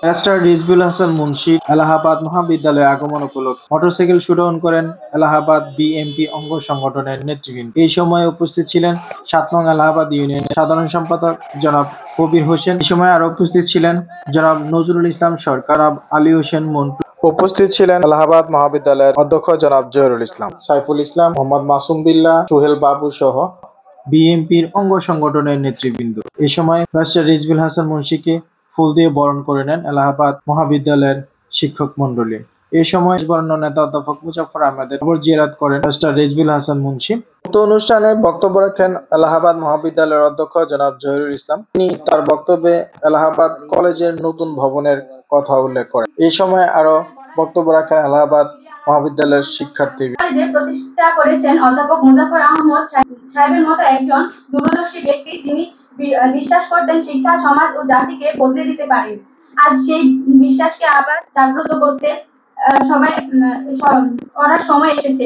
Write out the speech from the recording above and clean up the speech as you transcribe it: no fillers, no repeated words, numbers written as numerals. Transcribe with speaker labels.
Speaker 1: Barrister রিজভীউল Hasan Munshi Allahabad মহাবিদ্যালয়ে আগমন উপলক্ষে মোটরসাইকেল শোডাউন করেন এলাহাবাদ বিএনপি অঙ্গ সংগঠনের নেতৃবৃন্দ। এই সময় উপস্থিত ছিলেন ৭ নং এলাহাবাদ ইউনিয়নের সাধারণ সম্পাদক জনাব কবির হোসেন। এই সময় আরো উপস্থিত ছিলেন জনাব নজরুল ইসলাম সরকার, আলী হোসেন মন্টু। উপস্থিত ছিলেন এলাহাবাদ মহাবিদ্যালয়ের অধ্যক্ষ জনাব জহিরুল ইসলাম, সাইফুল ইসলাম, মোহাম্মদ মাসুম বিল্লাহ, সোহেল বাবু সহ বিএনপির অঙ্গ সংগঠনের নেতৃবৃন্দ। এই সময় ব্যারিস্টার রিজভীউল হাসান মুন্সীকে ফুল দিয়ে বরণ করে নেন এলাহাবাদ মহাবিদ্যালয়ের শিক্ষক মন্ডলী। এই সময় বরেণ্য নেতা অধ্যাপক মুজাফফর আহমেদের কবর জিয়ারত করেন ব্যারিস্টার রিজভীউল হাসান মুন্সী। উক্ত অনুষ্ঠানে বক্তব্য রাখেন এলাহাবাদ মহাবিদ্যালয়ের অধ্যক্ষ জনাব জহিরুল ইসলাম। তিনি তার বক্তব্যে এলাহাবাদ কলেজের নতুন ভবনের কথা উল্লেখ করেন। এই সময় আরো বক্তব্য রাখেন এলাহাবাদ মহাবিদ্যালয়ের শিক্ষার্থী
Speaker 2: যে প্রতিষ্ঠা করেছেন অধ্যাপক মুজাফফর আহমদ সাহেবের মতো একজন দূরদর্শী ব্যক্তি, যিনি বিশ্বাস করতেন শিক্ষা সমাজ ও জাতিকে বদলে দিতে পারে। আজ সেই বিশ্বাসকে আবার জাগ্রত করতে সবাই করার সময় এসেছে।